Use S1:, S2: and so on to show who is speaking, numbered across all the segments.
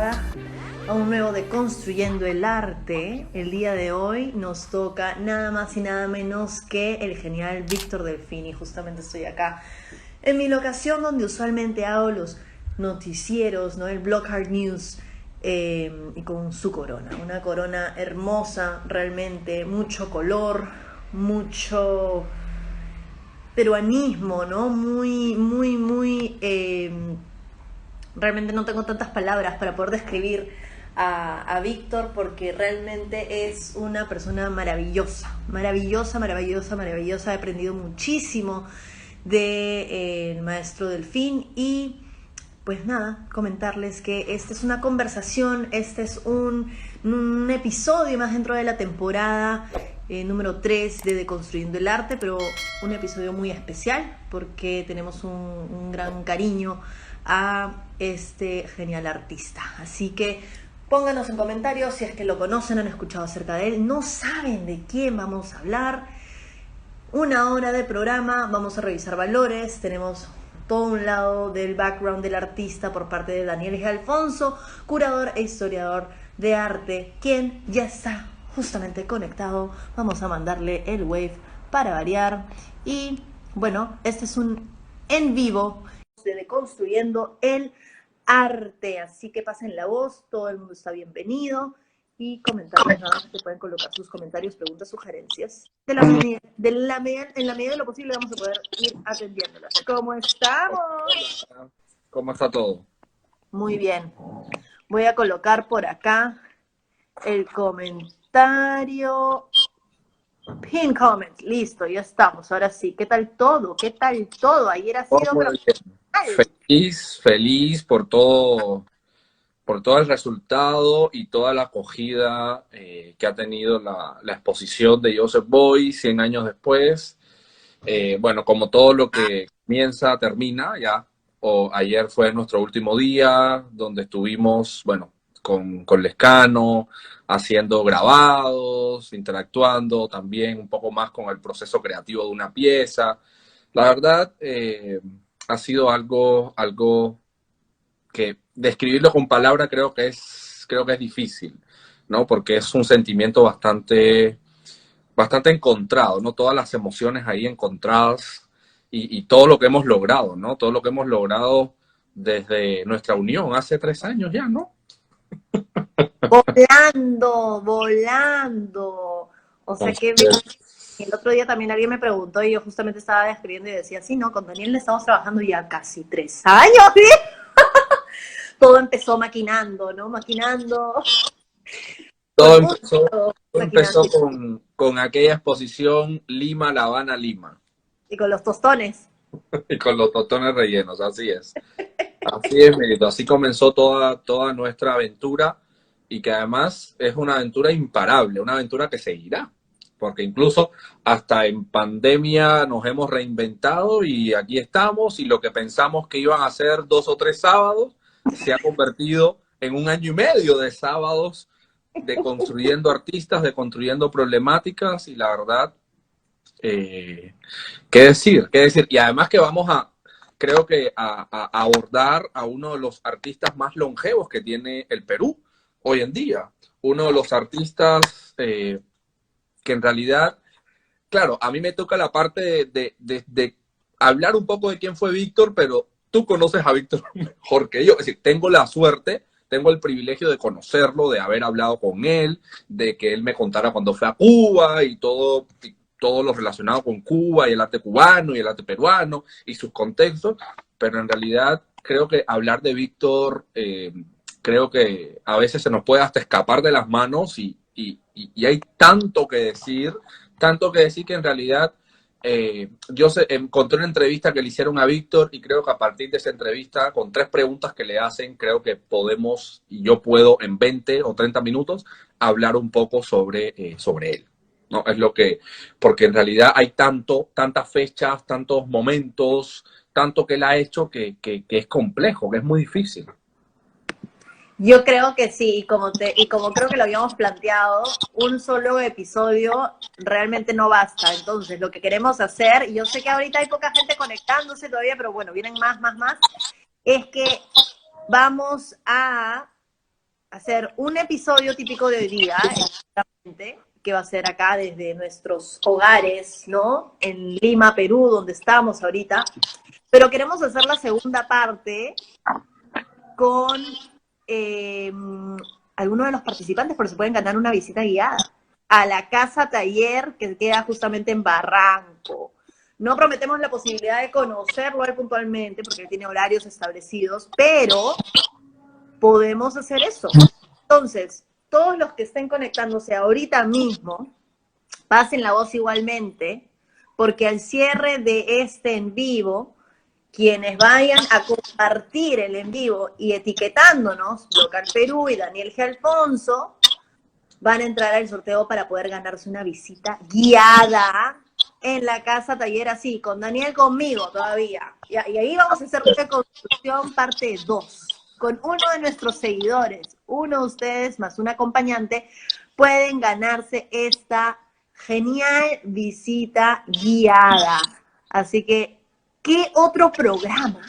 S1: temporada, a un nuevo Deconstruyendo el Arte. El día de hoy nos toca nada más y nada menos que el genial Víctor Delfini. Justamente estoy acá en mi locación donde usualmente hago los noticieros, ¿no? El Block Hard News, y con su corona, una corona hermosa, realmente, mucho color, mucho peruanismo, ¿no? Realmente no tengo tantas palabras para poder describir a Víctor, porque realmente es una persona maravillosa, maravillosa, maravillosa, maravillosa. He aprendido muchísimo del maestro Delfín y pues nada, comentarles que esta es una conversación, este es un episodio más dentro de la temporada número 3 de Deconstruyendo el Arte, pero un episodio muy especial porque tenemos un gran cariño a este genial artista. Así que pónganos en comentarios si es que lo conocen, han escuchado acerca de él, no saben de quién vamos a hablar. Una hora de programa, vamos a revisar valores, tenemos todo un lado del background del artista por parte de Daniel G. Alfonso, curador e historiador de arte, quien ya está justamente conectado. Vamos a mandarle el wave para variar. Y bueno, este es un en vivo de Deconstruyendo el Arte, así que pasen la voz, todo el mundo está bienvenido. Y comentarios, nada más que pueden colocar sus comentarios, preguntas, sugerencias. En la medida de lo posible vamos a poder ir atendiéndolas. ¿Cómo estamos?
S2: ¿Cómo está todo?
S1: Muy bien. Voy a colocar por acá el comentario. Pin comment. Listo, ya estamos. Ahora sí. ¿Qué tal todo? ¿Qué tal todo? Ayer ha
S2: Todo
S1: sido
S2: muy bien. Feliz por todo el resultado y toda la acogida que ha tenido la exposición de Joseph Beuys 100 años después. Bueno, como todo lo que comienza, termina ya. Ayer fue nuestro último día, donde estuvimos, bueno, con Lescano, haciendo grabados, interactuando también un poco más con el proceso creativo de una pieza. La verdad, ha sido algo que describirlo con palabras creo que es difícil, ¿no? Porque es un sentimiento bastante encontrado, ¿no? Todas las emociones ahí encontradas y todo lo que hemos logrado, ¿no? Todo lo que hemos logrado desde nuestra unión hace 3 años ya, ¿no?
S1: volando, volando. O sea que
S2: Entonces,
S1: el otro día también alguien me preguntó y yo justamente estaba describiendo y decía, sí, no, con Daniel estamos trabajando ya casi 3 años, ¿sí? Todo empezó maquinando, ¿no? Maquinando
S2: todo
S1: por
S2: empezó,
S1: mucho,
S2: todo
S1: maquinando.
S2: empezó con aquella exposición Lima, La Habana, Lima,
S1: Y con los tostones.
S2: y con los tostones rellenos, así es. Así es, Milito. Así comenzó toda nuestra aventura y que además es una aventura imparable, una aventura que seguirá, porque incluso hasta en pandemia nos hemos reinventado y aquí estamos y lo que pensamos que iban a ser 2 o 3 sábados se ha convertido en 1 año y medio de sábados de construyendo artistas, de construyendo problemáticas y la verdad, eh, ¿qué decir? ¿Qué decir? Y además que creo que a abordar a uno de los artistas más longevos que tiene el Perú hoy en día. Uno de los artistas que en realidad, claro, a mí me toca la parte de hablar un poco de quién fue Víctor, pero tú conoces a Víctor mejor que yo. Es decir, tengo la suerte, tengo el privilegio de conocerlo, de haber hablado con él, de que él me contara cuando fue a Cuba y todo lo relacionado con Cuba y el arte cubano y el arte peruano y sus contextos, pero en realidad creo que hablar de Víctor, creo que a veces se nos puede hasta escapar de las manos y hay tanto que decir que en realidad encontré una entrevista que le hicieron a Víctor y creo que a partir de esa entrevista, con 3 preguntas que le hacen, creo que podemos y yo puedo en 20 o 30 minutos hablar un poco sobre él. ¿No? Es lo que, porque en realidad hay tantas fechas, tantos momentos, tanto que él ha hecho que es complejo, que es muy difícil.
S1: Yo creo que sí, y como creo que lo habíamos planteado, un solo episodio realmente no basta. Entonces, lo que queremos hacer, y yo sé que ahorita hay poca gente conectándose todavía, pero bueno, vienen más, es que vamos a hacer un episodio típico de hoy día, exactamente, que va a ser acá desde nuestros hogares, ¿no? En Lima, Perú, donde estamos ahorita. Pero queremos hacer la segunda parte con algunos de los participantes, porque se pueden ganar una visita guiada a la casa taller que queda justamente en Barranco. No prometemos la posibilidad de conocerlo a él puntualmente, porque él tiene horarios establecidos, pero podemos hacer eso. Entonces, todos los que estén conectándose ahorita mismo, pasen la voz igualmente, porque al cierre de este en vivo, quienes vayan a compartir el en vivo y etiquetándonos, Local Perú y Daniel G. Alfonso, van a entrar al sorteo para poder ganarse una visita guiada en la casa taller, así, con Daniel conmigo todavía. Y ahí vamos a hacer una construcción parte 2, con uno de nuestros seguidores, uno de ustedes más un acompañante, pueden ganarse esta genial visita guiada. Así que, ¿qué otro programa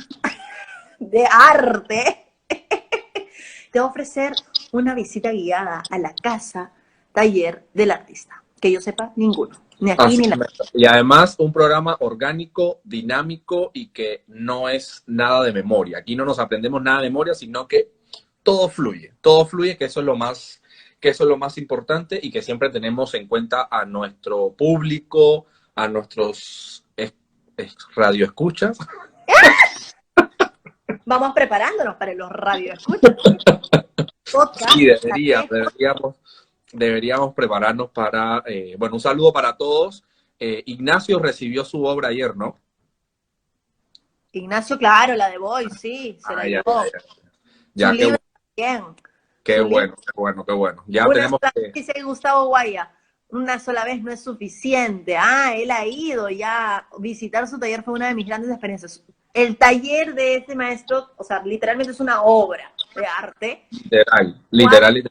S1: de arte te va a ofrecer una visita guiada a la casa taller del artista? Que yo sepa, ninguno. Ni aquí
S2: Así
S1: ni la...
S2: y además un programa orgánico, dinámico y que no es nada de memoria. Aquí no nos aprendemos nada de memoria, sino que todo fluye, que eso es lo más importante y que siempre tenemos en cuenta a nuestro público, a nuestros radioescuchas.
S1: Vamos preparándonos para los radioescuchas.
S2: Sí, deberíamos prepararnos para, bueno, un saludo para todos. Ignacio recibió su obra ayer, ¿no?
S1: Ignacio, claro, la de Boy, sí, se la llevó.
S2: Ya,
S1: su libro también.
S2: Qué bueno, qué bueno. Ya
S1: una
S2: tenemos
S1: sola
S2: que...
S1: vez, dice Gustavo Guaya, una sola vez no es suficiente. Ah, él ha ido ya. Visitar su taller fue una de mis grandes experiencias. El taller de ese maestro, o sea, literalmente es una obra de arte.
S2: Literal.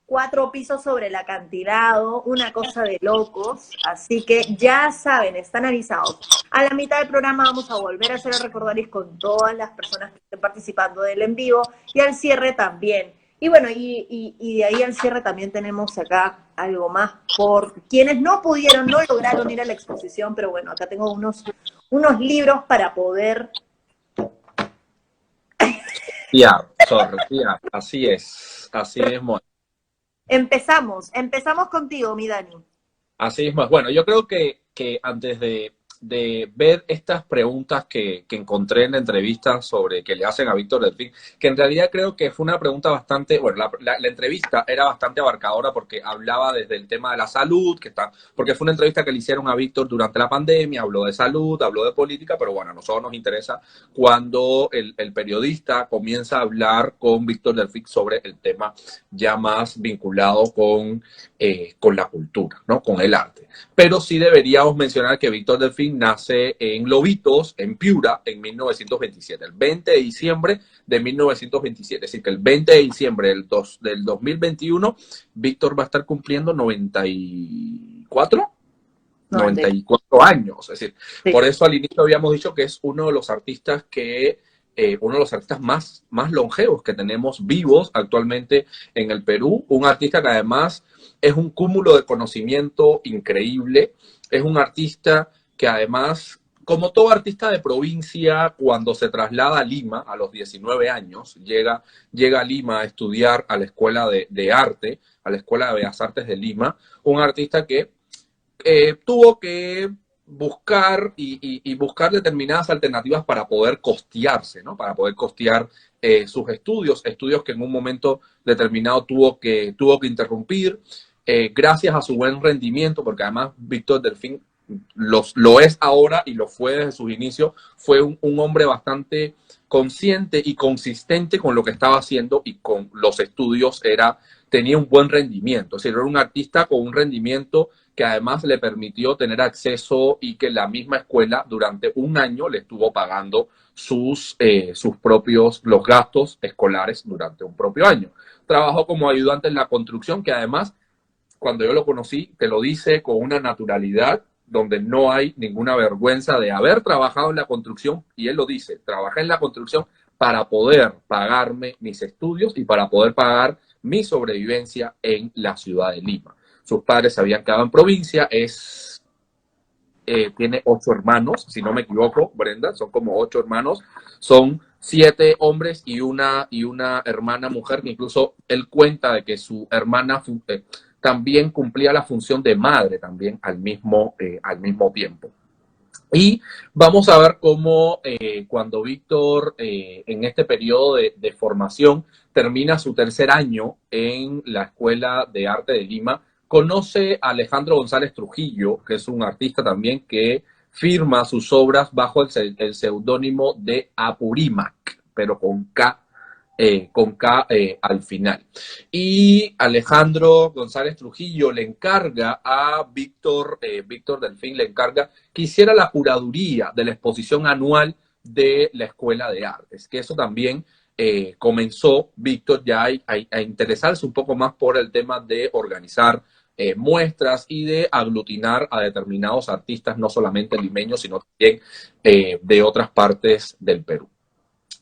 S1: 4 pisos sobre el acantilado, una cosa de locos. Así que ya saben, están avisados. A la mitad del programa vamos a volver a hacer el recordatorio con todas las personas que estén participando del en vivo y al cierre también. Y bueno, y de ahí al cierre también tenemos acá algo más por quienes no pudieron, no lograron ir a la exposición, pero bueno, acá tengo unos libros para poder...
S2: Ya, así es, así mismo.
S1: Empezamos contigo, mi Dani.
S2: Así mismo. Bueno, yo creo que antes de ver estas preguntas que encontré en la entrevista sobre que le hacen a Víctor Delfín, que en realidad creo que fue una pregunta bastante, bueno, la entrevista era bastante abarcadora porque hablaba desde el tema de la salud, porque fue una entrevista que le hicieron a Víctor durante la pandemia, habló de salud, habló de política, pero bueno, a nosotros nos interesa cuando el periodista comienza a hablar con Víctor Delfín sobre el tema ya más vinculado con la cultura, ¿no? Con el arte. Pero sí deberíamos mencionar que Víctor Delfín nace en Lobitos, en Piura, en 1927, el 20 de diciembre de 1927. Es decir, que el 20 de diciembre del 2021, Víctor va a estar cumpliendo 94 años. Es decir, sí. Por eso al inicio habíamos dicho que es uno de los artistas más longevos que tenemos vivos actualmente en el Perú. Un artista que además es un cúmulo de conocimiento increíble. Es un artista que además, como todo artista de provincia, cuando se traslada a Lima a los 19 años, llega a Lima a estudiar a la Escuela de Arte, a la Escuela de Bellas Artes de Lima, un artista que tuvo que buscar y buscar determinadas alternativas para poder costearse, ¿no? Para poder costear sus estudios que en un momento determinado tuvo que interrumpir, gracias a su buen rendimiento, porque además Víctor Delfín lo es ahora y lo fue desde sus inicios, fue un hombre bastante consciente y consistente con lo que estaba haciendo y con los estudios, tenía un buen rendimiento, es decir, era un artista con un rendimiento que además le permitió tener acceso y que la misma escuela durante un año le estuvo pagando los gastos escolares durante un propio año. Trabajó como ayudante en la construcción, que además, cuando yo lo conocí, te lo dice con una naturalidad donde no hay ninguna vergüenza de haber trabajado en la construcción, y él lo dice, trabajé en la construcción para poder pagarme mis estudios y para poder pagar mi sobrevivencia en la ciudad de Lima. Sus padres se habían quedado en provincia, tiene 8 hermanos, si no me equivoco, Brenda, son como 8 hermanos, son 7 hombres y una hermana mujer, que incluso él cuenta de que su hermana también cumplía la función de madre también al mismo tiempo. Y vamos a ver cómo cuando Víctor en este periodo de formación termina su tercer año en la Escuela de Arte de Lima, conoce a Alejandro González Trujillo, que es un artista también que firma sus obras bajo el seudónimo de Apurímac, pero con K al final. Y Alejandro González Trujillo le encarga a Víctor Delfín, le encarga que hiciera la curaduría de la exposición anual de la Escuela de Artes, que eso también comenzó Víctor ya a interesarse un poco más por el tema de organizar muestras y de aglutinar a determinados artistas, no solamente limeños, sino también de otras partes del Perú.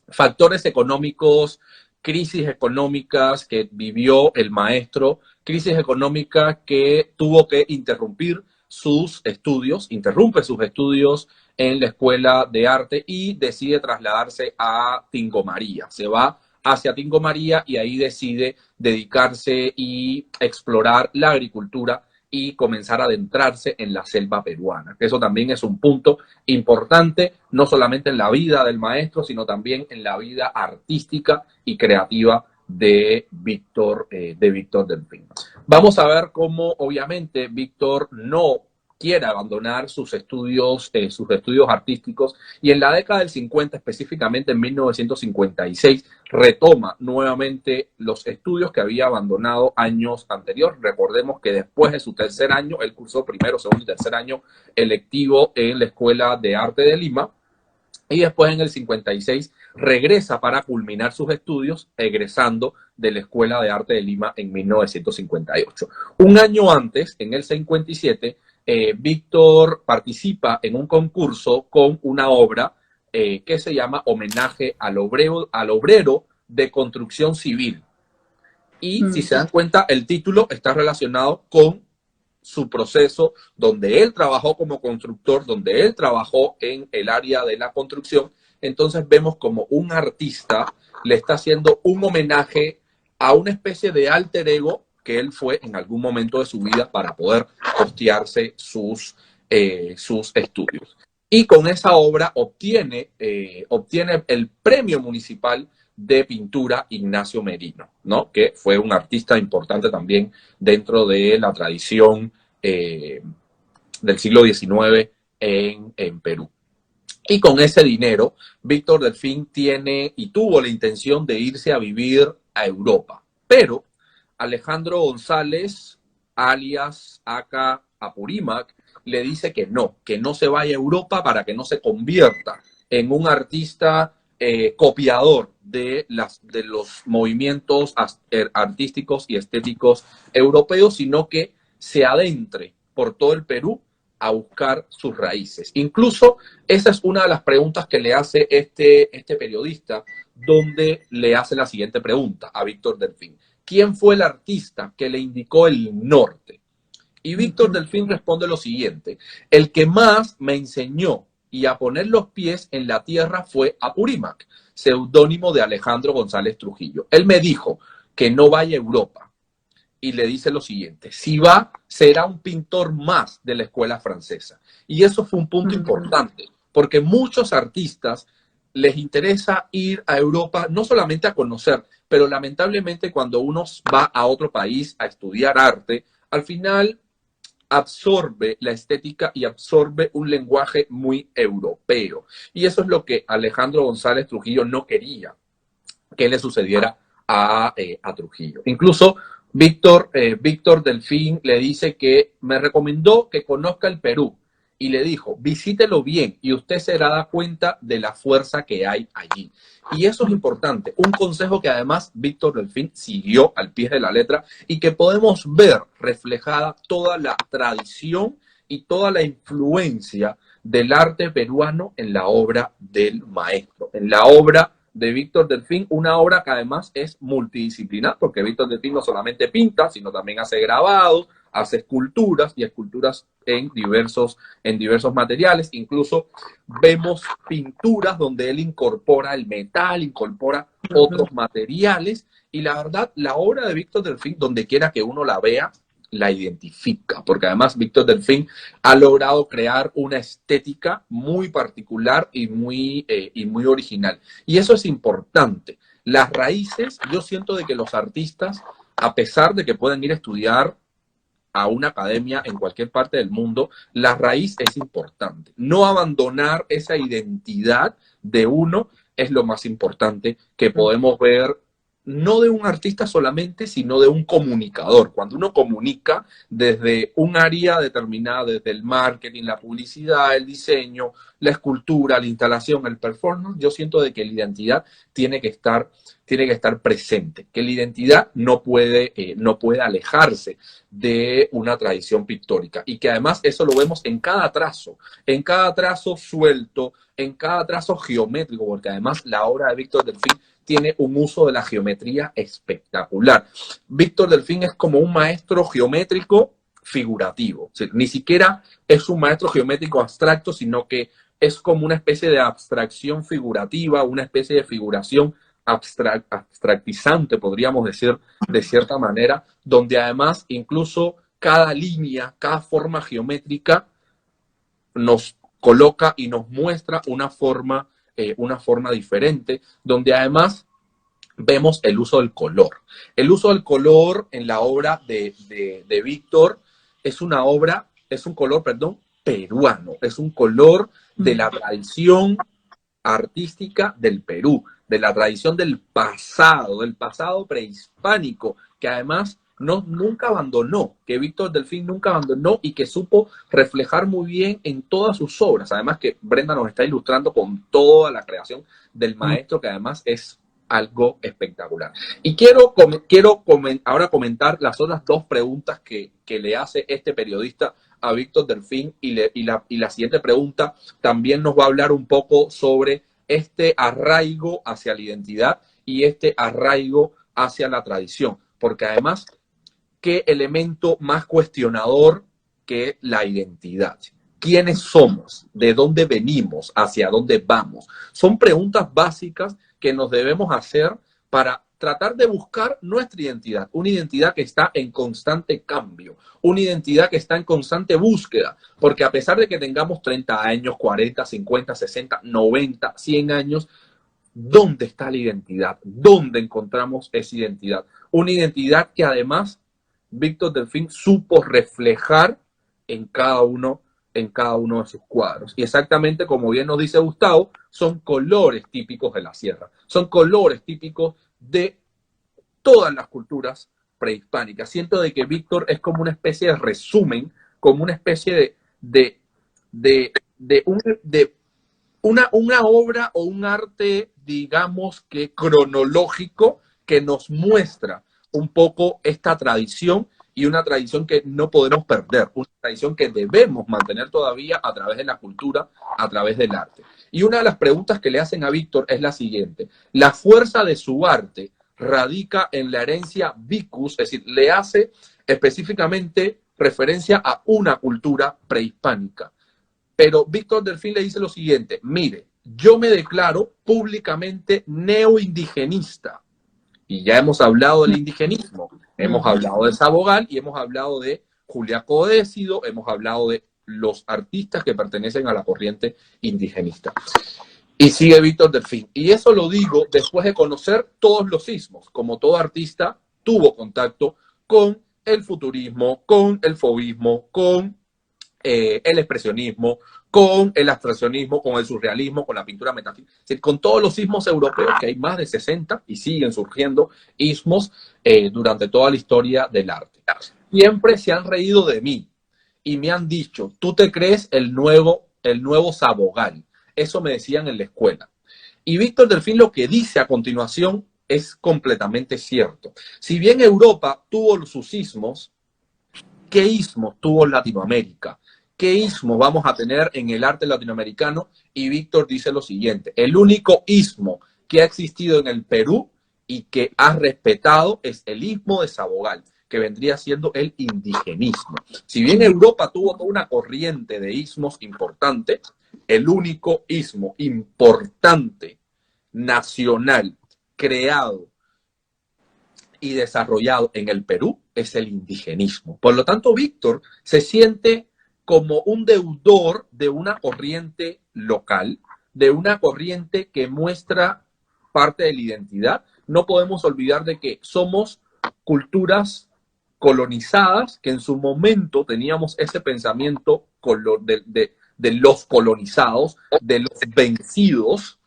S2: Factores económicos, crisis económicas que vivió el maestro, crisis económica que tuvo que interrumpir sus estudios, interrumpe sus estudios en la Escuela de Arte y decide trasladarse a Tingo María. Se va hacia Tingo María y ahí decide dedicarse y explorar la agricultura y comenzar a adentrarse en la selva peruana. Eso también es un punto importante, no solamente en la vida del maestro, sino también en la vida artística y creativa de Víctor Delfín. Vamos a ver cómo, obviamente, Víctor no quiere abandonar sus estudios artísticos y en la década del 50, específicamente en 1956, retoma nuevamente los estudios que había abandonado años anteriores. Recordemos que después de su tercer año, él cursó primero, segundo y tercer año electivo en la Escuela de Arte de Lima, y después en el 56 regresa para culminar sus estudios, egresando de la Escuela de Arte de Lima en 1958. Un año antes, en el 57, Víctor participa en un concurso con una obra que se llama Homenaje al obrero de construcción civil. Y si se dan cuenta, el título está relacionado con su proceso, donde él trabajó como constructor, donde él trabajó en el área de la construcción. Entonces vemos como un artista le está haciendo un homenaje a una especie de alter ego que él fue en algún momento de su vida para poder costearse sus estudios. Y con esa obra obtiene el premio municipal de pintura Ignacio Merino, ¿no? Que fue un artista importante también dentro de la tradición del siglo XIX en Perú. Y con ese dinero, Víctor Delfín tiene y tuvo la intención de irse a vivir a Europa. Pero Alejandro González, alias Aka Apurímac, le dice que no se vaya a Europa para que no se convierta en un artista copiador de los movimientos artísticos y estéticos europeos, sino que se adentre por todo el Perú a buscar sus raíces. Incluso esa es una de las preguntas que le hace este periodista, donde le hace la siguiente pregunta a Víctor Delfín. ¿Quién fue el artista que le indicó el norte? Y Víctor Delfín responde lo siguiente: el que más me enseñó y a poner los pies en la tierra fue Apurímac, seudónimo de Alejandro González Trujillo. Él me dijo que no vaya a Europa y le dice lo siguiente: si va, será un pintor más de la escuela francesa. Y eso fue un punto importante, porque muchos artistas les interesa ir a Europa no solamente a conocer, pero lamentablemente cuando uno va a otro país a estudiar arte, al final absorbe la estética y absorbe un lenguaje muy europeo. Y eso es lo que Alejandro González Trujillo no quería que le sucediera a Trujillo. Incluso Víctor Delfín le dice que me recomendó que conozca el Perú y le dijo, visítelo bien y usted se dará cuenta de la fuerza que hay allí. Y eso es importante, un consejo que además Víctor Delfín siguió al pie de la letra y que podemos ver reflejada toda la tradición y toda la influencia del arte peruano en la obra del maestro, en la obra de Víctor Delfín, una obra que además es multidisciplinar, porque Víctor Delfín no solamente pinta, sino también hace grabados, hace esculturas y esculturas en diversos materiales. Incluso vemos pinturas donde él incorpora el metal, incorpora otros materiales. Y la verdad, la obra de Víctor Delfín, donde quiera que uno la vea, la identifica, porque además Víctor Delfín ha logrado crear una estética muy particular y muy original. Y eso es importante. Las raíces, yo siento de que los artistas, a pesar de que pueden ir a estudiar a una academia en cualquier parte del mundo, la raíz es importante. No abandonar esa identidad de uno es lo más importante que podemos ver, no de un artista solamente, sino de un comunicador. Cuando uno comunica desde un área determinada, desde el marketing, la publicidad, el diseño, la escultura, la instalación, el performance, yo siento de que la identidad tiene que estar presente, que la identidad no puede alejarse de una tradición pictórica, y que además eso lo vemos en cada trazo suelto, en cada trazo geométrico, porque además la obra de Víctor Delfín tiene un uso de la geometría espectacular. Víctor Delfín es como un maestro geométrico figurativo, o sea, ni siquiera es un maestro geométrico abstracto, sino que es como una especie de abstracción figurativa, una especie de figuración abstractizante, podríamos decir de cierta manera, donde además incluso cada línea, cada forma geométrica nos coloca y nos muestra una forma diferente, donde además vemos el uso del color. El uso del color en la obra de Víctor es un color, peruano, es un color de la tradición artística del Perú, de la tradición del pasado prehispánico, que además nunca abandonó, que Víctor Delfín nunca abandonó y que supo reflejar muy bien en todas sus obras. Además que Brenda nos está ilustrando con toda la creación del maestro, que además es algo espectacular. Y quiero ahora comentar las otras dos preguntas que le hace este periodista a Víctor Delfín, y la siguiente pregunta también nos va a hablar un poco sobre este arraigo hacia la identidad y este arraigo hacia la tradición, porque además, ¿qué elemento más cuestionador que la identidad? ¿Quiénes somos? ¿De dónde venimos? ¿Hacia dónde vamos? Son preguntas básicas que nos debemos hacer para tratar de buscar nuestra identidad, una identidad que está en constante cambio, una identidad que está en constante búsqueda, porque a pesar de que tengamos 30 años, 40, 50, 60, 90, 100 años, ¿dónde está la identidad? ¿Dónde encontramos esa identidad? Una identidad que además Víctor Delfín supo reflejar en cada uno de sus cuadros. Y exactamente como bien nos dice Gustavo, son colores típicos de la sierra, son colores típicos de todas las culturas prehispánicas. Siento de que Víctor es como una especie de resumen, como una especie de una obra o un arte, digamos que cronológico, que nos muestra un poco esta tradición, y una tradición que no podemos perder, una tradición que debemos mantener todavía a través de la cultura, a través del arte. Y una de las preguntas que le hacen a Víctor es la siguiente: la fuerza de su arte radica en la herencia vicus, es decir, le hace específicamente referencia a una cultura prehispánica. Pero Víctor Delfín le dice lo siguiente: mire, yo me declaro públicamente neoindigenista. Y ya hemos hablado del indigenismo, hemos hablado de Sabogal y hemos hablado de Juliaco Décido, hemos hablado de los artistas que pertenecen a la corriente indigenista. Y sigue Víctor Delfín. Y eso lo digo después de conocer todos los sismos. Como todo artista, tuvo contacto con el futurismo, con el fauvismo, con el expresionismo, con el abstraccionismo, con el surrealismo, con la pintura metafísica, es decir, con todos los ismos europeos, que hay más de 60 y siguen surgiendo ismos durante toda la historia del arte. Siempre se han reído de mí y me han dicho: tú te crees el nuevo Sabogal. Eso me decían en la escuela. Y Víctor Delfín lo que dice a continuación es completamente cierto. Si bien Europa tuvo sus ismos, ¿qué ismos tuvo Latinoamérica? ¿Qué ismos vamos a tener en el arte latinoamericano? Y Víctor dice lo siguiente: el único ismo que ha existido en el Perú y que ha respetado es el istmo de Sabogal, que vendría siendo el indigenismo. Si bien Europa tuvo toda una corriente de istmos importante, el único istmo importante, nacional, creado y desarrollado en el Perú es el indigenismo. Por lo tanto, Víctor se siente como un deudor de una corriente local, de una corriente que muestra parte de la identidad. No podemos olvidar de que somos culturas colonizadas, que en su momento teníamos ese pensamiento de los colonizados, de los vencidos,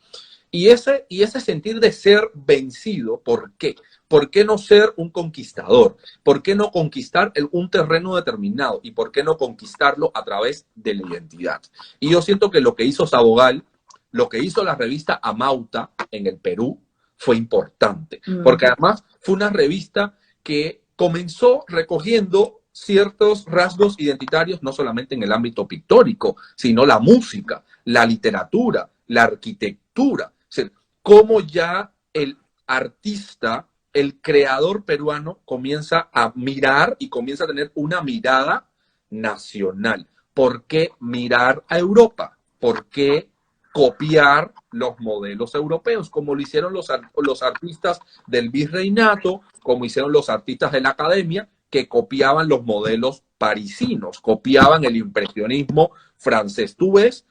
S2: y ese sentir de ser vencido. ¿Por qué? ¿Por qué no ser un conquistador? ¿Por qué no conquistar un terreno determinado? ¿Y por qué no conquistarlo a través de la identidad? Y yo siento que lo que hizo Sabogal, lo que hizo la revista Amauta en el Perú, fue importante. Porque además fue una revista que comenzó recogiendo ciertos rasgos identitarios, no solamente en el ámbito pictórico, sino la música, la literatura, la arquitectura. O sea, cómo ya el artista, el creador peruano comienza a mirar y comienza a tener una mirada nacional. ¿Por qué mirar a Europa? ¿Por qué copiar los modelos europeos? Como lo hicieron los artistas del virreinato, como hicieron los artistas de la academia, que copiaban los modelos parisinos, copiaban el impresionismo francés. Tú ves,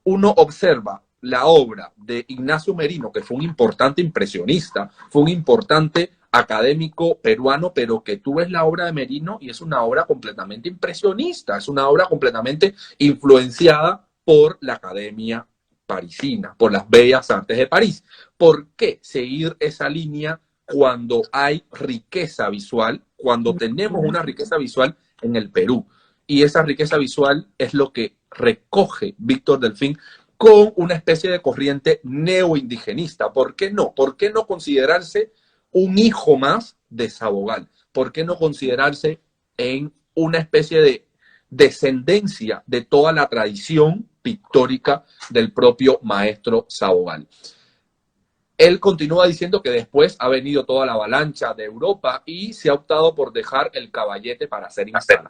S2: uno observa la obra de Ignacio Merino, que fue un importante impresionista, fue un importante académico peruano, pero que tú ves la obra de Merino y es una obra completamente impresionista, es una obra completamente influenciada por la academia parisina, por las bellas artes de París. ¿Por qué seguir esa línea cuando hay riqueza visual, cuando tenemos una riqueza visual en el Perú? Y esa riqueza visual es lo que recoge Víctor Delfín con una especie de corriente neoindigenista. ¿Por qué no? ¿Por qué no considerarse un hijo más de Sabogal? ¿Por qué no considerarse en una especie de descendencia de toda la tradición pictórica del propio maestro Sabogal? Él continúa diciendo que después ha venido toda la avalancha de Europa y se ha optado por dejar el caballete para ser instalado.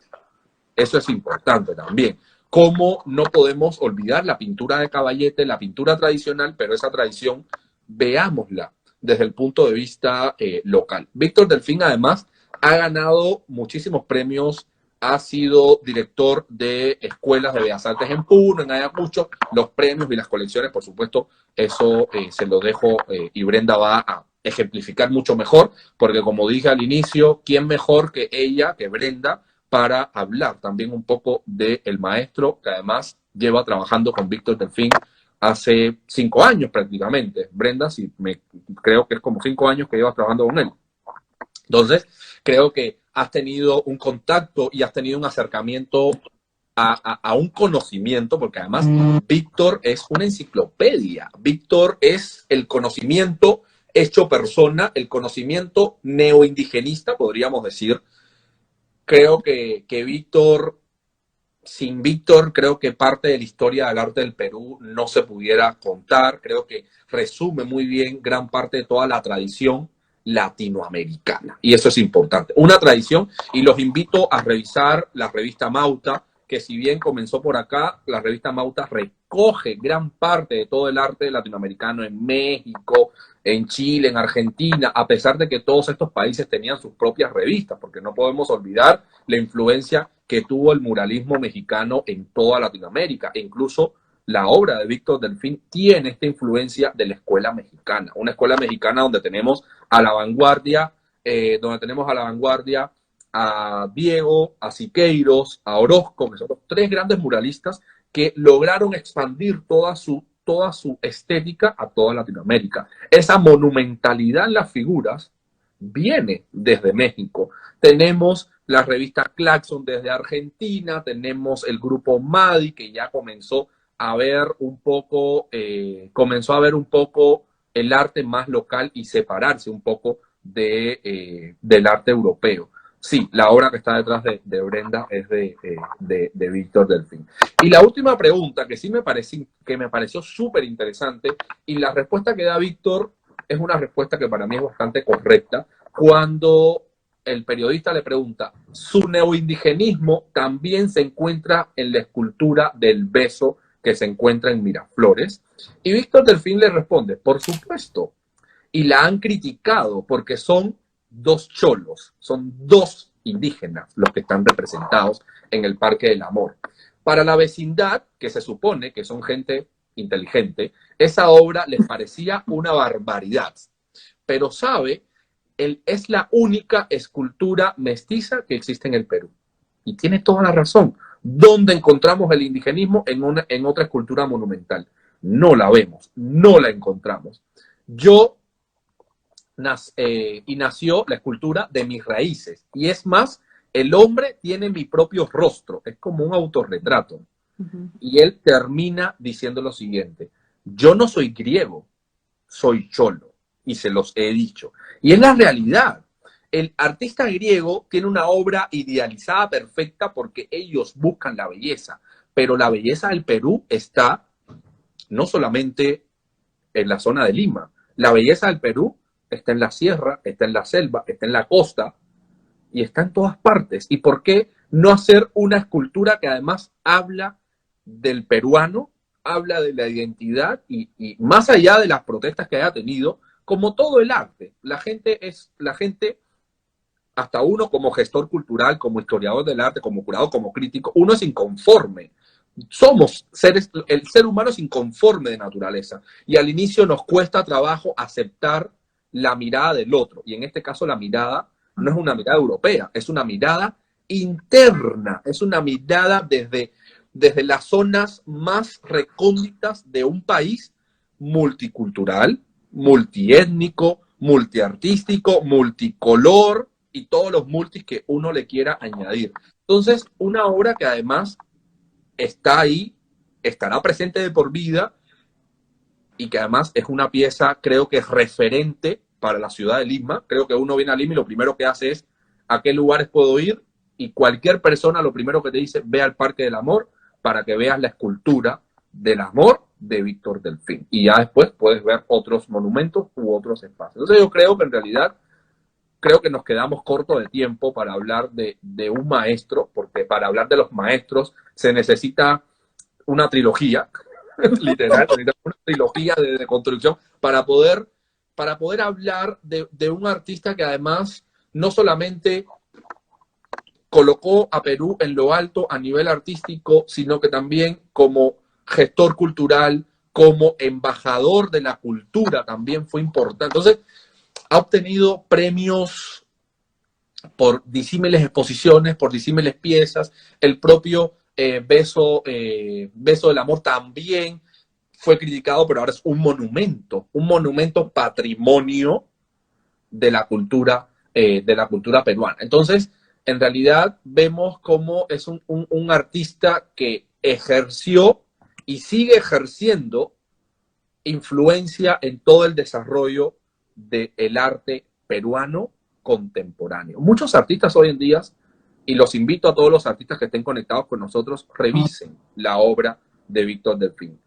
S2: Eso es importante también. Cómo no podemos olvidar la pintura de caballete, la pintura tradicional, pero esa tradición veámosla desde el punto de vista local. Víctor Delfín, además, ha ganado muchísimos premios, ha sido director de escuelas de Bellas Artes en Puno, en Ayacucho. Los premios y las colecciones, por supuesto, eso se lo dejo y Brenda va a ejemplificar mucho mejor, porque como dije al inicio, ¿quién mejor que ella, que Brenda, para hablar también un poco del maestro, que además lleva trabajando con Víctor Delfín hace 5 años prácticamente? Brenda, creo que es como 5 años que llevas trabajando con él. Entonces, creo que has tenido un contacto y has tenido un acercamiento a un conocimiento, porque además Víctor es una enciclopedia. Víctor es el conocimiento hecho persona, el conocimiento neoindigenista, podríamos decir. Creo que Víctor, sin Víctor, creo que parte de la historia del arte del Perú no se pudiera contar. Creo que resume muy bien gran parte de toda la tradición latinoamericana. Y eso es importante. Una tradición, y los invito a revisar la revista Mauta, que si bien comenzó por acá, la revista Mauta recoge gran parte de todo el arte latinoamericano en México, en Chile, en Argentina, a pesar de que todos estos países tenían sus propias revistas, porque no podemos olvidar la influencia que tuvo el muralismo mexicano en toda Latinoamérica. E incluso la obra de Víctor Delfín tiene esta influencia de la escuela mexicana, una escuela mexicana donde tenemos a la vanguardia, a Diego, a Siqueiros, a Orozco, que son los 3 grandes muralistas que lograron expandir toda su estética a toda Latinoamérica. Esa monumentalidad en las figuras viene desde México. Tenemos la revista Claxon desde Argentina, tenemos el grupo Madi, que ya comenzó a ver un poco el arte más local y separarse un poco del arte europeo. Sí, la obra que está detrás de Brenda es de Víctor Delfín. Y la última pregunta, que sí me pareció súper interesante, y la respuesta que da Víctor es una respuesta que para mí es bastante correcta cuando el periodista le pregunta, su neoindigenismo también se encuentra en la escultura del beso que se encuentra en Miraflores. Y Víctor Delfín le responde, por supuesto, y la han criticado porque son dos cholos, son dos indígenas los que están representados en el Parque del Amor. Para la vecindad, que se supone que son gente inteligente, esa obra les parecía una barbaridad, pero sabe, es la única escultura mestiza que existe en el Perú. Y tiene toda la razón. ¿Dónde encontramos el indigenismo en otra escultura monumental? No la vemos, no la encontramos. Y nació la escultura de mis raíces. Y es más, el hombre tiene mi propio rostro, es como un autorretrato. Y él termina diciendo lo siguiente, yo no soy griego, soy cholo, y se los he dicho. Y es la realidad. El artista griego tiene una obra idealizada perfecta porque ellos buscan la belleza, pero la belleza del Perú está no solamente en la zona de Lima, la belleza del Perú está en la sierra, está en la selva, está en la costa y está en todas partes. ¿Y por qué no hacer una escultura que además habla del peruano, habla de la identidad y más allá de las protestas que haya tenido, como todo el arte? La gente, hasta uno como gestor cultural, como historiador del arte, como curador, como crítico, uno es inconforme. Somos seres, el ser humano es inconforme de naturaleza y al inicio nos cuesta trabajo aceptar la mirada del otro, y en este caso la mirada no es una mirada europea, es una mirada interna, es una mirada desde las zonas más recónditas de un país multicultural, multiétnico, multiartístico, multicolor y todos los multis que uno le quiera añadir. Entonces, una obra que además está ahí, estará presente de por vida y que además es una pieza, creo que es referente para la ciudad de Lima. Creo que uno viene a Lima y lo primero que hace es a qué lugares puedo ir, y cualquier persona lo primero que te dice, ve al Parque del Amor para que veas la escultura del amor de Víctor Delfín. Y ya después puedes ver otros monumentos u otros espacios. Entonces yo creo que en realidad, creo que nos quedamos cortos de tiempo para hablar de un maestro, porque para hablar de los maestros se necesita una trilogía, literal, una trilogía de construcción para poder hablar de un artista que además no solamente colocó a Perú en lo alto a nivel artístico, sino que también como gestor cultural, como embajador de la cultura también fue importante. Entonces, ha obtenido premios por disímiles exposiciones, por disímiles piezas. El propio Beso del Amor también fue criticado, pero ahora es un monumento patrimonio de la cultura peruana. Entonces, en realidad vemos cómo es un artista que ejerció y sigue ejerciendo influencia en todo el desarrollo del arte peruano contemporáneo. Muchos artistas hoy en día, y los invito a todos los artistas que estén conectados con nosotros, revisen la obra de Víctor Delfín.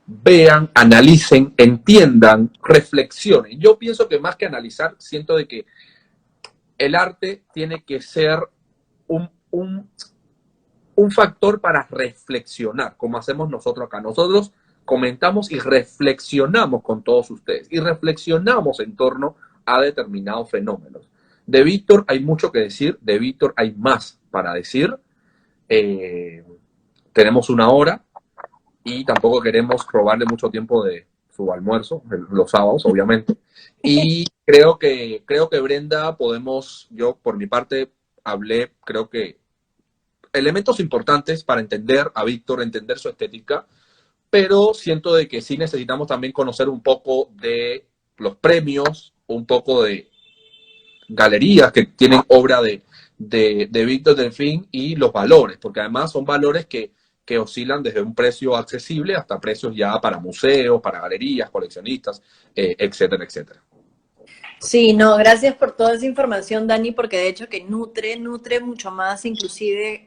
S2: Vean, analicen, entiendan, reflexionen. Yo pienso que más que analizar, siento de que el arte tiene que ser un factor para reflexionar, como hacemos nosotros acá. Nosotros comentamos y reflexionamos con todos ustedes, y reflexionamos en torno a determinados fenómenos. De Víctor hay mucho que decir, de Víctor hay más para decir. Tenemos una hora y tampoco queremos robarle mucho tiempo de su almuerzo, los sábados, obviamente. Y creo que Brenda, yo por mi parte hablé, creo que elementos importantes para entender a Víctor, entender su estética, pero siento de que sí necesitamos también conocer un poco de los premios, un poco de galerías que tienen obra de Víctor Delfín y los valores, porque además son valores que oscilan desde un precio accesible hasta precios ya para museos, para galerías, coleccionistas, etcétera, etcétera.
S1: Sí, no, gracias por toda esa información, Dani, porque de hecho que nutre mucho más, inclusive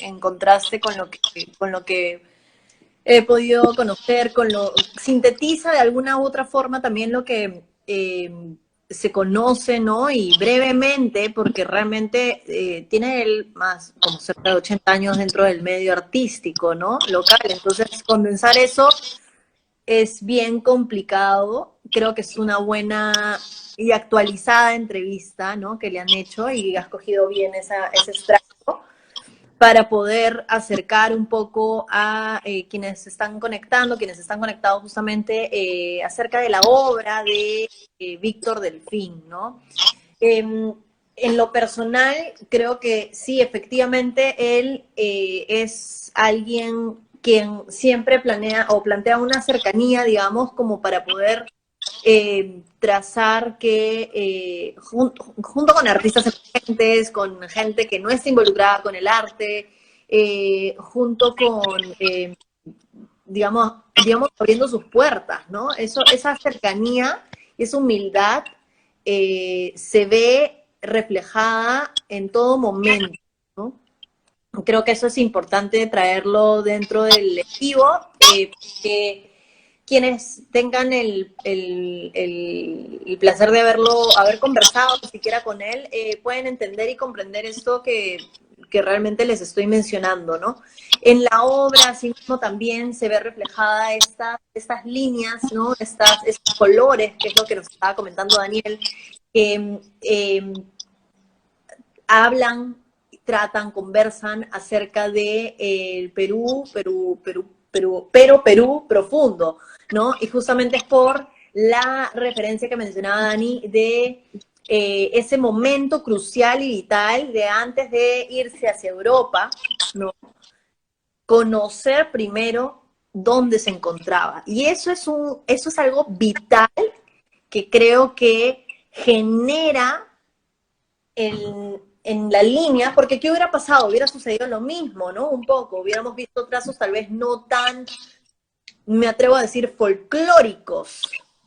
S1: en contraste con lo que he podido conocer, sintetiza de alguna u otra forma también lo que se conoce, ¿no? Y brevemente, porque realmente tiene él más como cerca de 80 años dentro del medio artístico, ¿no? Local. Entonces, condensar eso es bien complicado. Creo que es una buena y actualizada entrevista, ¿no? Que le han hecho y has cogido bien ese extracto para poder acercar un poco a quienes se están conectando, quienes están conectados justamente acerca de la obra de Víctor Delfín, ¿no? En lo personal, creo que sí, efectivamente, él es alguien quien siempre planea o plantea una cercanía, digamos, como para poder trazar que junto con artistas emergentes, con gente que no está involucrada con el arte, junto con, digamos, abriendo sus puertas, ¿no? Esa cercanía, esa humildad se ve reflejada en todo momento, ¿no? Creo que eso es importante traerlo dentro del equipo, que quienes tengan el placer de haber conversado siquiera con él, pueden entender y comprender esto que realmente les estoy mencionando, ¿no? En la obra, así mismo, también se ve reflejada estas líneas, ¿no? Estos colores, que es lo que nos estaba comentando Daniel, que hablan, tratan, conversan acerca de el Perú profundo, ¿no? Y justamente es por la referencia que mencionaba Dani de ese momento crucial y vital de antes de irse hacia Europa, ¿no? Conocer primero dónde se encontraba. Y eso es algo vital que creo que genera en la línea, porque ¿qué hubiera pasado? Hubiera sucedido lo mismo, ¿no? Un poco, hubiéramos visto trazos tal vez no tan, me atrevo a decir, folclóricos,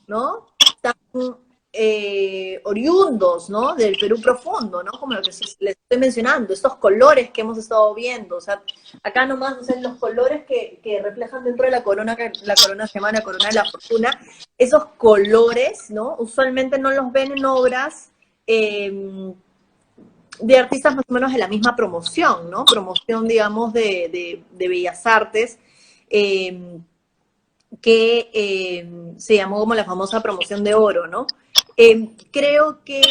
S1: ¿no? Tan oriundos, ¿no? Del Perú profundo, ¿no? Como lo que les estoy mencionando, estos colores que hemos estado viendo, o sea, acá nomás, o sea, los colores que reflejan dentro de la corona se llama la corona de la fortuna, esos colores, ¿no? Usualmente no los ven en obras de artistas más o menos de la misma promoción, ¿no? Promoción, digamos, de Bellas Artes, que se llamó como la famosa promoción de oro, ¿no? Creo que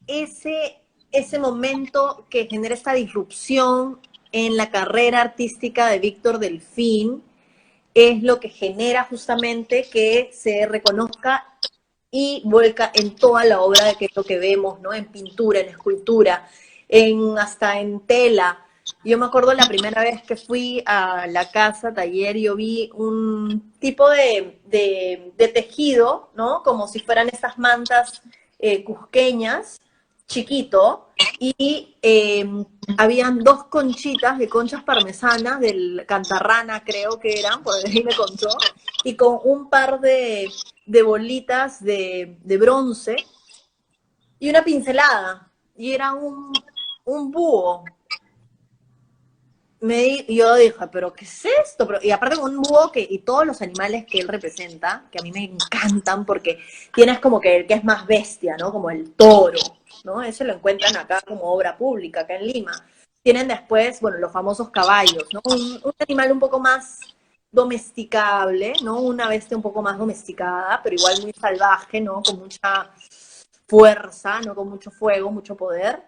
S1: ese momento que genera esta disrupción en la carrera artística de Víctor Delfín es lo que genera justamente que se reconozca y vuelca en toda la obra de que es lo que vemos, ¿no? En pintura, en escultura, hasta en tela. Yo me acuerdo la primera vez que fui a la casa, taller, yo vi un tipo de tejido, ¿no? Como si fueran estas mantas cusqueñas, chiquito, y habían dos conchitas de conchas parmesanas del Cantarrana, creo que eran, por ahí me contó, y con un par de bolitas de bronce y una pincelada. Y era un búho. Yo dije, ¿pero qué es esto? Y aparte un búho y todos los animales que él representa, que a mí me encantan porque tienes como que el que es más bestia, ¿no? Como el toro, ¿no? Ese lo encuentran acá como obra pública, acá en Lima. Tienen después, bueno, los famosos caballos, ¿no? Un animal un poco más domesticable, ¿no? Una bestia un poco más domesticada, pero igual muy salvaje, ¿no? Con mucha fuerza, ¿no? Con mucho fuego, mucho poder.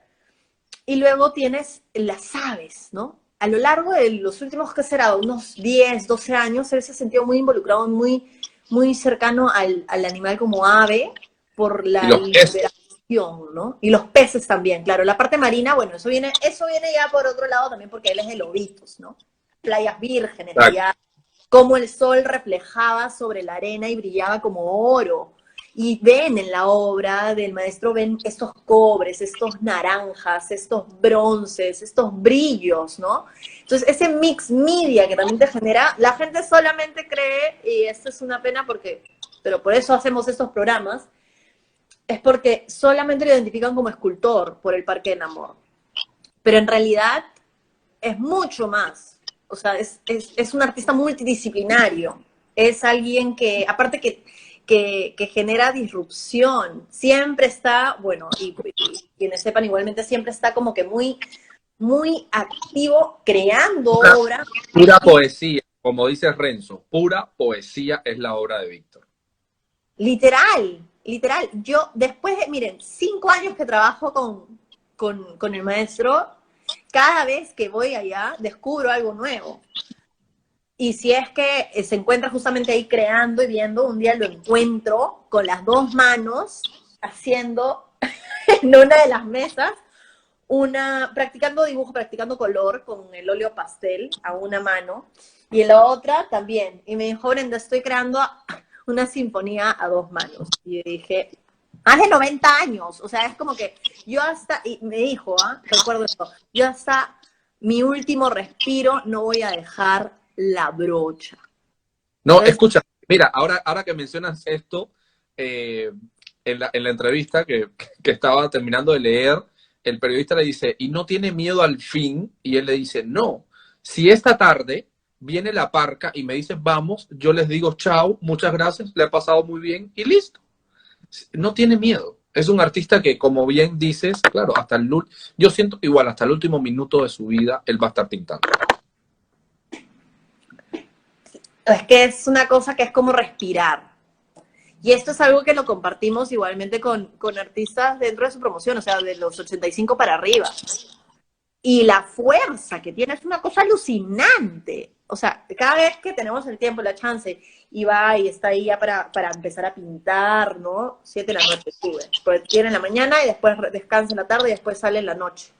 S1: Y luego tienes las aves, ¿no? A lo largo de los últimos, ¿qué será? Unos 10, 12 años, él se sintió muy involucrado, muy cercano al animal como ave por la liberación, ¿no? Y los peces también, claro. La parte marina, bueno, eso viene ya por otro lado también porque él es de Lobitos, ¿no? Playas vírgenes, allá, cómo el sol reflejaba sobre la arena y brillaba como oro. Y ven en la obra del maestro, ven estos cobres, estos naranjas, estos bronces, estos brillos, ¿no? Entonces, ese mix media que también te genera, la gente solamente cree, y esto es una pena pero por eso hacemos estos programas, es porque solamente lo identifican como escultor por el Parque del Amor. Pero en realidad es mucho más. O sea, es un artista multidisciplinario. Es alguien que, aparte que genera disrupción, siempre está, bueno, y quienes sepan igualmente, siempre está como que muy activo creando
S2: Pura,
S1: obra.
S2: pura poesía, como dice Renzo, pura poesía es la obra de Víctor.
S1: Literal, literal. Yo después de, miren, 5 años que trabajo con el maestro, cada vez que voy allá descubro algo nuevo. Y si es que se encuentra justamente ahí creando y viendo, un día lo encuentro con las dos manos haciendo en una de las mesas practicando dibujo, practicando color con el óleo pastel a una mano y en la otra también. Y me dijo, Brenda, estoy creando una sinfonía a dos manos. Y yo dije, más de 90 años, o sea, es como que yo hasta, y me dijo, recuerdo esto, yo hasta mi último respiro no voy a dejar la brocha.
S2: No,
S1: Entonces,
S2: escucha, mira, ahora que mencionas esto, en la entrevista que estaba terminando de leer, el periodista le dice, ¿y no tiene miedo al fin? Y él le dice, no, si esta tarde viene la parca y me dice, vamos, yo les digo, chao, muchas gracias, le ha pasado muy bien y listo. No tiene miedo. Es un artista que, como bien dices, claro, yo siento igual, hasta el último minuto de su vida, él va a estar pintando.
S1: es que es una cosa que es como respirar. Y esto es algo que lo compartimos igualmente con artistas dentro de su promoción, o sea, de los 85 para arriba. Y la fuerza que tiene es una cosa alucinante. O sea, cada vez que tenemos el tiempo, la chance, y va y está ahí ya para empezar a pintar, ¿no? 7 de la noche sube. Pues tiene en la mañana y después descansa en la tarde y después sale en la noche.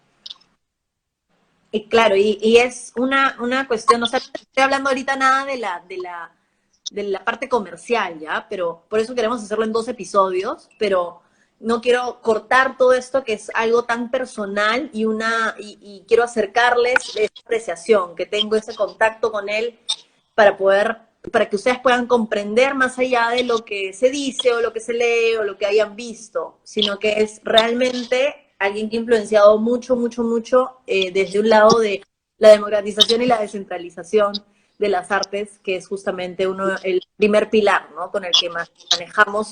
S1: Y claro, y es una cuestión, o sea, no estoy hablando ahorita nada de la parte comercial, ¿ya? Pero por eso queremos hacerlo en 2 episodios, pero no quiero cortar todo esto que es algo tan personal y quiero acercarles esa apreciación, que tengo ese contacto con él para que ustedes puedan comprender más allá de lo que se dice o lo que se lee o lo que hayan visto, sino que es realmente alguien que ha influenciado mucho, mucho, mucho desde un lado de la democratización y la descentralización de las artes, que es justamente el primer pilar, ¿no? Con el que manejamos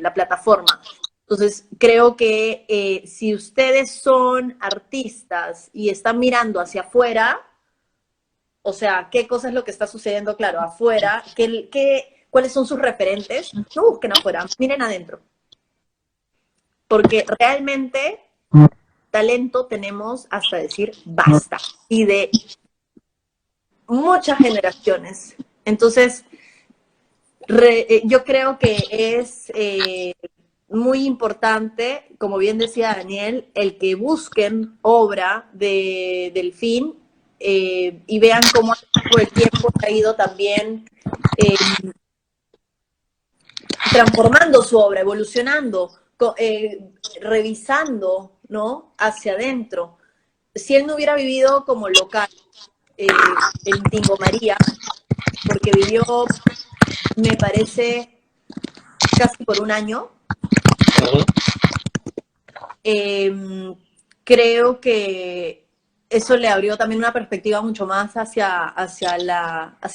S1: la plataforma. Entonces, creo que si ustedes son artistas y están mirando hacia afuera, o sea, ¿qué cosa es lo que está sucediendo, claro, afuera? ¿Cuáles son sus referentes? No busquen afuera, miren adentro. Porque realmente talento tenemos hasta decir basta. Y de muchas generaciones. Entonces, yo creo que es muy importante, como bien decía Daniel, el que busquen obra de Delfín y vean cómo por el tiempo ha ido también transformando su obra, evolucionando, revisando, ¿no? Hacia adentro. Si él no hubiera vivido como local en Tingo María, porque vivió, me parece, casi por un año, creo que eso le abrió también una perspectiva mucho más hacia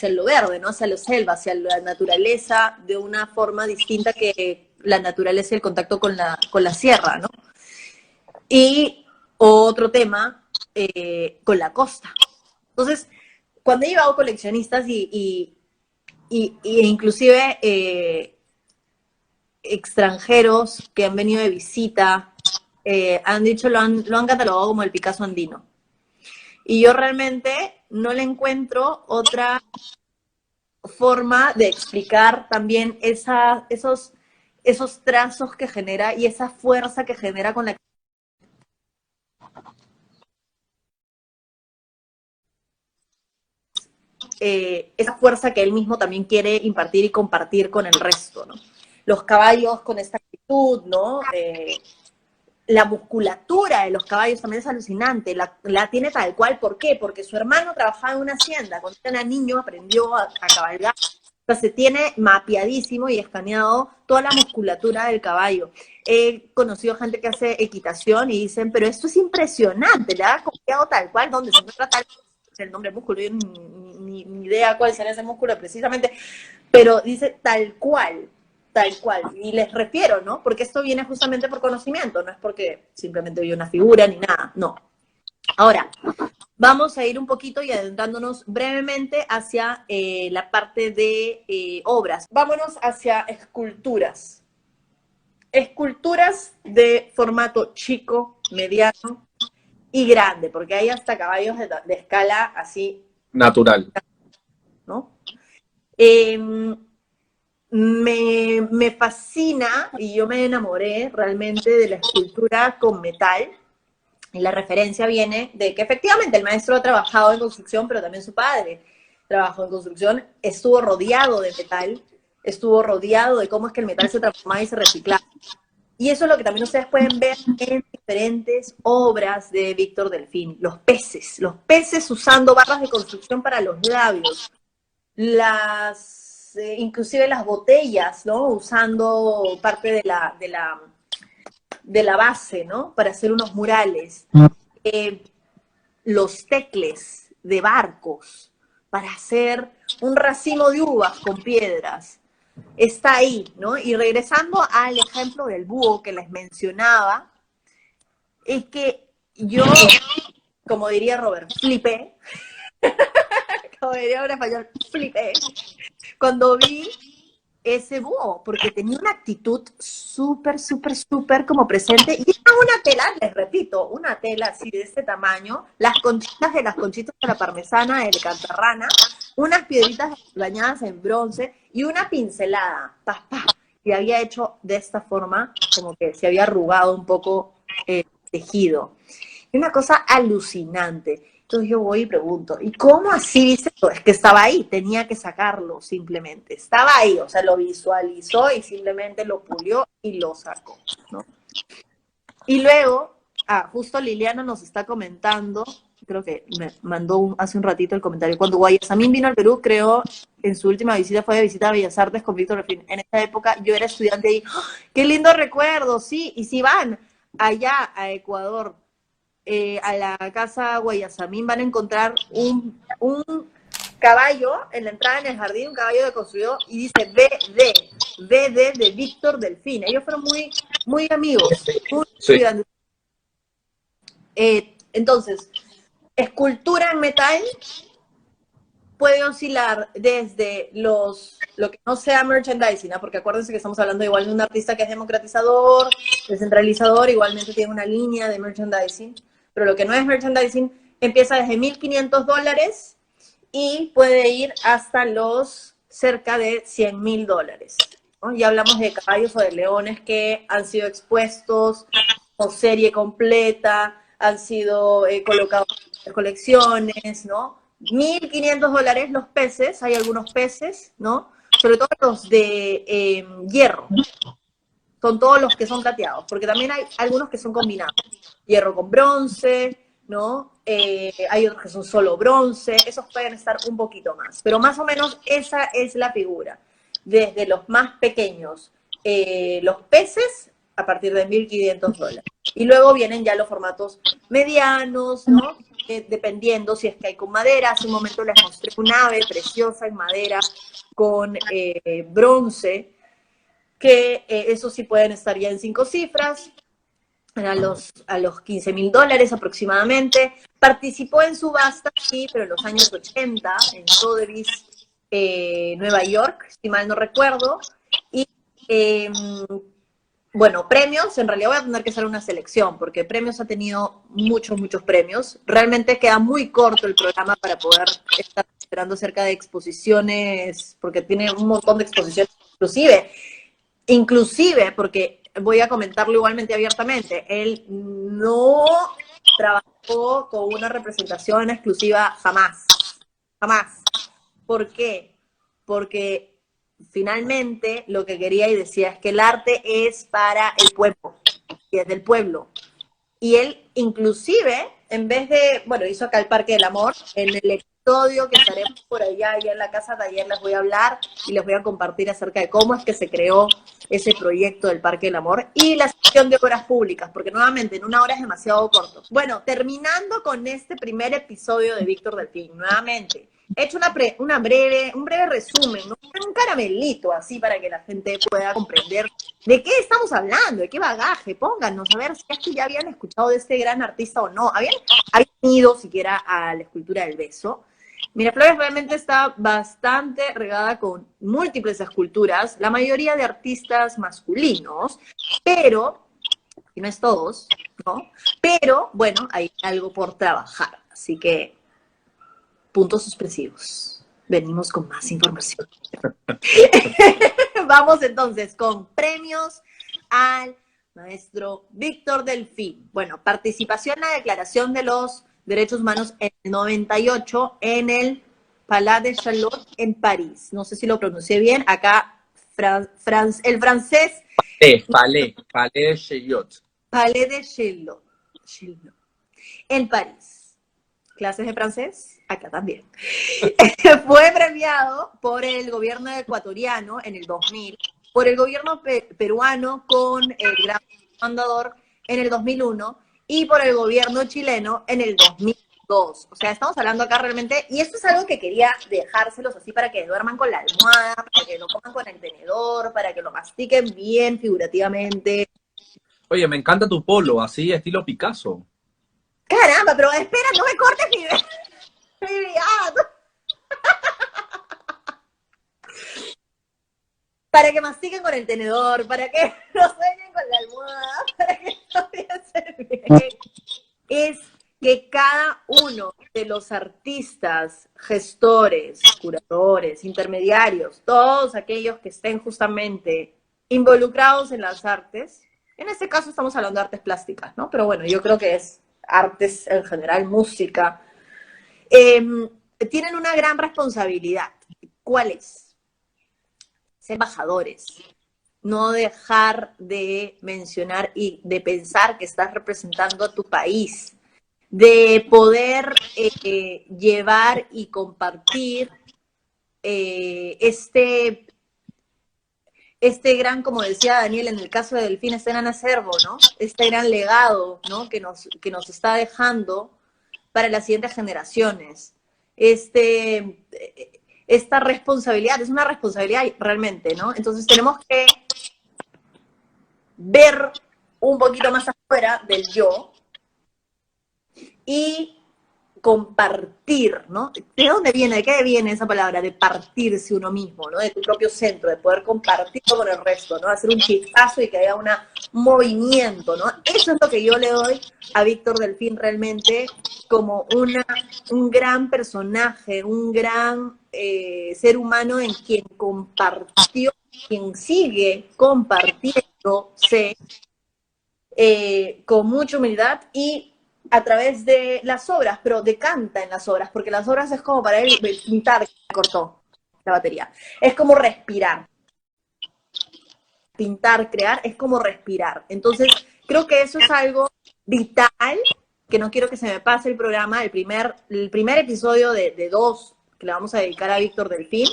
S1: lo verde, ¿no? Hacia la selva, hacia la naturaleza, de una forma distinta que la naturaleza y el contacto con la sierra, ¿no? Y otro tema, con la costa. Entonces, cuando he llevado coleccionistas y inclusive extranjeros que han venido de visita, han dicho, lo han catalogado como el Picasso andino. Y yo realmente no le encuentro otra forma de explicar también esos trazos que genera y esa fuerza que genera con la esa fuerza que él mismo también quiere impartir y compartir con el resto, ¿no? Los caballos con esta actitud, ¿no? La musculatura de los caballos también es alucinante, la tiene tal cual, ¿por qué? Porque su hermano trabajaba en una hacienda, cuando era niño aprendió a cabalgar, o sea, se tiene mapeadísimo y escaneado toda la musculatura del caballo. He conocido gente que hace equitación y dicen, pero esto es impresionante, le ha copiado tal cual, donde se encuentra tal el nombre músculo, yo ni idea cuál será ese músculo precisamente, pero dice tal cual, tal cual. Y les refiero, ¿no? Porque esto viene justamente por conocimiento, no es porque simplemente vi una figura ni nada, no. Ahora, vamos a ir un poquito y adentrándonos brevemente hacia la parte de obras. Vámonos hacia esculturas. Esculturas de formato chico, mediano y grande, porque hay hasta caballos de escala así.
S2: Natural.
S1: ¿No? Me fascina y yo me enamoré realmente de la escultura con metal. Y la referencia viene de que efectivamente el maestro ha trabajado en construcción, pero también su padre trabajó en construcción, estuvo rodeado de metal, estuvo rodeado de cómo es que el metal se transformaba y se reciclaba. Y eso es lo que también ustedes pueden ver en diferentes obras de Víctor Delfín. Los peces usando barras de construcción para los labios, inclusive las botellas, ¿no? Usando parte de la base, ¿no? Para hacer unos murales. Los tecles de barcos para hacer un racimo de uvas con piedras. Está ahí, ¿no? Y regresando al ejemplo del búho que les mencionaba, es que yo, como diría Robert, flipé, como diría un español, flipé, cuando vi ese búho, porque tenía una actitud súper, súper, súper como presente, y era una tela, les repito, una tela así de este tamaño, las conchitas de la parmesana de Cantarrana, unas piedritas bañadas en bronce y una pincelada, pa, pa, y había hecho de esta forma, como que se había arrugado un poco el tejido. Y una cosa alucinante. Entonces yo voy y pregunto, ¿y cómo así dice esto? Es que estaba ahí, tenía que sacarlo simplemente. Estaba ahí, o sea, lo visualizó y simplemente lo pulió y lo sacó, ¿no? Y luego, justo Liliana nos está comentando, creo que me mandó hace un ratito el comentario, cuando Guayasamín vino al Perú, creo, en su última visita fue de visita a Bellas Artes con Víctor Delfín. En esa época yo era estudiante y ¡oh, qué lindo recuerdo! Sí, y si van allá a Ecuador, a la casa Guayasamín, van a encontrar un caballo en la entrada en el jardín, un caballo de construido, y dice BD de Víctor Delfín. Ellos fueron muy amigos, muy estudiantes. Entonces, escultura en metal puede oscilar desde lo que no sea merchandising, ¿no? Porque acuérdense que estamos hablando igual de un artista que es democratizador, descentralizador, igualmente tiene una línea de merchandising, pero lo que no es merchandising empieza desde $1,500 y puede ir hasta los cerca de $100,000, ¿no? Ya hablamos de caballos o de leones que han sido expuestos o serie completa, han sido colocados en colecciones, ¿no? $1,500 los peces, hay algunos peces, ¿no? Sobre todo los de hierro, son todos los que son plateados, porque también hay algunos que son combinados, hierro con bronce, ¿no? Hay otros que son solo bronce, esos pueden estar un poquito más, pero más o menos esa es la figura, desde los más pequeños, los peces, a partir de $1,500, y luego vienen ya los formatos medianos, ¿no? Dependiendo si es que hay con madera. Hace un momento les mostré un ave preciosa en madera con bronce, que eso sí pueden estar ya en 5 cifras, a los $15,000 aproximadamente. Participó en subasta, sí, pero en los años 80, en Sotheby's, Nueva York, si mal no recuerdo, y bueno, premios, en realidad voy a tener que hacer una selección, porque premios ha tenido muchos premios. Realmente queda muy corto el programa para poder estar esperando acerca de exposiciones, porque tiene un montón de exposiciones, inclusive, porque voy a comentarlo igualmente abiertamente, él no trabajó con una representación exclusiva jamás. ¿Por qué? Porque finalmente lo que quería y decía es que el arte es para el pueblo, y es del pueblo. Y él inclusive, en vez de, bueno, hizo acá el Parque del Amor, en el episodio que estaremos por allá en la casa taller les voy a hablar y les voy a compartir acerca de cómo es que se creó ese proyecto del Parque del Amor, y la sección de obras públicas, porque nuevamente en una hora es demasiado corto. Bueno, terminando con este primer episodio de Víctor Delfín, nuevamente, he hecho un breve resumen, ¿no? Un caramelito así para que la gente pueda comprender de qué estamos hablando, de qué bagaje. Pónganos a ver si es que ya habían escuchado de este gran artista o no. ¿Habían ido siquiera a la escultura del beso? Miraflores realmente está bastante regada con múltiples esculturas, la mayoría de artistas masculinos, pero, y no es todos, ¿no? Pero, bueno, hay algo por trabajar, así que, puntos suspensivos. Venimos con más información. Vamos entonces con premios al maestro Víctor Delfín. Bueno, participación en la Declaración de los Derechos Humanos en el 98 en el Palais de Chaillot en París. No sé si lo pronuncié bien. Acá el francés.
S2: Palais de Chaillot.
S1: Palais de Chaillot. En París. ¿Clases de francés? Acá también. Fue premiado por el gobierno ecuatoriano en el 2000, por el gobierno peruano con el gran mandador en el 2001 y por el gobierno chileno en el 2002. O sea, estamos hablando acá realmente, y esto es algo que quería dejárselos así para que duerman con la almohada, para que lo coman con el tenedor, para que lo mastiquen bien figurativamente.
S2: Oye, me encanta tu polo, así estilo Picasso.
S1: Caramba, pero espera, no me cortes mi para que mastiquen con el tenedor, para que no sueñen con la almohada, para que no piensen bien. Es que cada uno de los artistas, gestores, curadores, intermediarios, todos aquellos que estén justamente involucrados en las artes, en este caso estamos hablando de artes plásticas, ¿no? Pero bueno, yo creo que es artes en general, música, tienen una gran responsabilidad. ¿Cuál es? Ser embajadores. No dejar de mencionar y de pensar que estás representando a tu país. De poder llevar y compartir este gran, como decía Daniel, en el caso de Delfín, este gran acervo, ¿no? Este gran legado, ¿no? que nos está dejando para las siguientes generaciones. Esta responsabilidad, es una responsabilidad realmente, ¿no? Entonces tenemos que ver un poquito más afuera del yo y compartir, ¿no? ¿De dónde viene? ¿De qué viene esa palabra? De partirse uno mismo, ¿no? De tu propio centro, de poder compartirlo con el resto, ¿no? Hacer un chispazo y que haya un movimiento, ¿no? Eso es lo que yo le doy a Víctor Delfín realmente como un gran personaje, un gran ser humano en quien compartió, quien sigue compartiéndose con mucha humildad y a través de las obras, pero decanta en las obras, porque las obras es como para él pintar, cortó la batería, es como respirar. Pintar, crear, es como respirar. Entonces, creo que eso es algo vital, que no quiero que se me pase el programa, el primer episodio de dos que le vamos a dedicar a Víctor Delfín,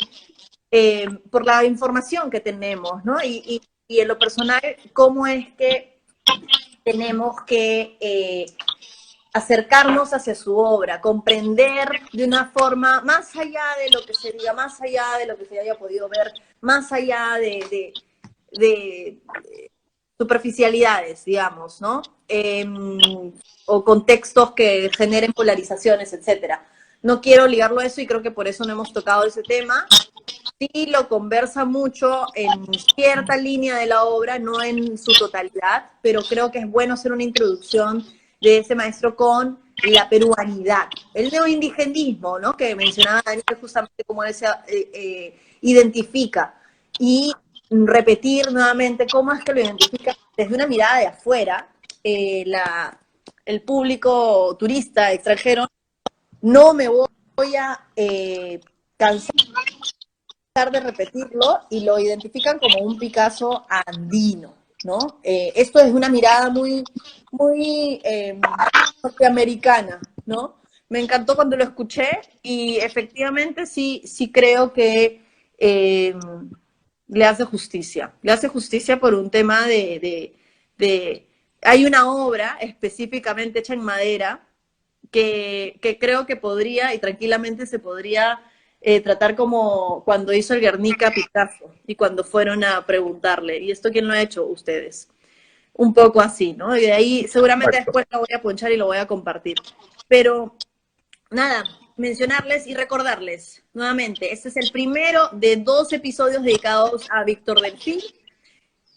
S1: por la información que tenemos, ¿no? Y en lo personal, cómo es que tenemos que acercarnos hacia su obra, comprender de una forma más allá de lo que se diga, más allá de lo que se haya podido ver, más allá de superficialidades, digamos, ¿no? O contextos que generen polarizaciones, etcétera. No quiero ligarlo a eso y creo que por eso no hemos tocado ese tema. Sí lo conversa mucho en cierta línea de la obra, no en su totalidad, pero creo que es bueno hacer una introducción de ese maestro con la peruanidad, el neoindigenismo, ¿no? Que mencionaba Daniel, justamente como él se identifica, y repetir nuevamente cómo es que lo identifica desde una mirada de afuera, el público turista extranjero. No me voy a cansar de repetirlo, y lo identifican como un Picasso andino, ¿no? Esto es una mirada muy norteamericana, ¿no? Me encantó cuando lo escuché y efectivamente sí creo que le hace justicia por un tema hay una obra específicamente hecha en madera que creo que podría y tranquilamente se podría tratar como cuando hizo el Guernica Picasso y cuando fueron a preguntarle, ¿y esto quién lo ha hecho? Ustedes. Un poco así, ¿no? Y de ahí seguramente después lo voy a ponchar y lo voy a compartir. Pero nada, mencionarles y recordarles nuevamente, este es el primero de 2 episodios dedicados a Víctor Delfín,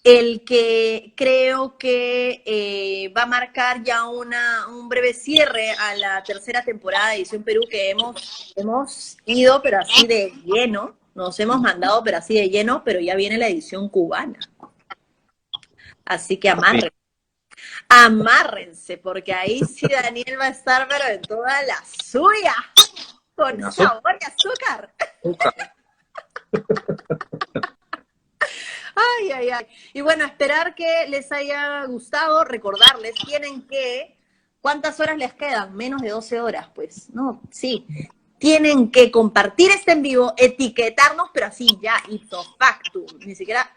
S1: el que creo que va a marcar ya un breve cierre a la tercera temporada de Edición Perú, que hemos ido, pero así de lleno, nos hemos mandado, pero así de lleno, pero ya viene la edición cubana. Así que amárrense, porque ahí sí Daniel va a estar, pero en toda la suya, con sabor y azúcar. Ay, ay, ay. Y bueno, esperar que les haya gustado, recordarles, ¿cuántas horas les quedan? Menos de 12 horas, pues, ¿no? Sí. Tienen que compartir este en vivo, etiquetarnos, pero así ya, ipso facto, ni siquiera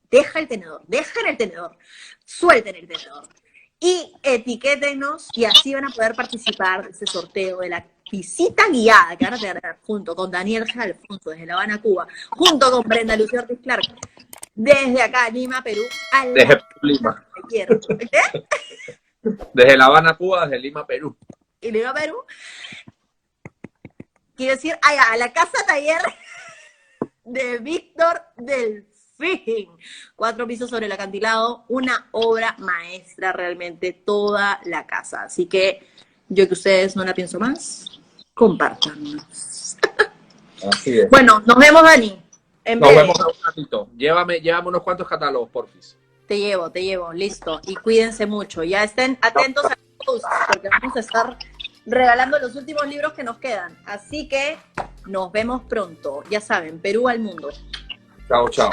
S1: dejen el tenedor, suelten el tenedor y etiquétenos y así van a poder participar de ese sorteo de la visita guiada que van a tener junto con Daniel G. Alfonso desde La Habana, Cuba, junto con Brenda Lucía Ortiz Clark desde acá, Lima, Perú,
S2: desde Lima. Desde La Habana, Cuba, desde Lima, Perú.
S1: Y Lima, Perú. Quiero decir, a la casa taller de Víctor Delfín. 4 pisos sobre el acantilado, una obra maestra realmente, toda la casa. Así que yo que ustedes no la pienso más, compártanos.
S2: Así es.
S1: Bueno, nos vemos, Dani.
S2: Nos vemos en un ratito. Llévame unos cuantos catálogos, porfis.
S1: Te llevo, listo. Y cuídense mucho. Ya estén atentos a los posts, porque vamos a estar regalando los últimos libros que nos quedan. Así que nos vemos pronto. Ya saben, Perú al mundo.
S2: Chao, chao.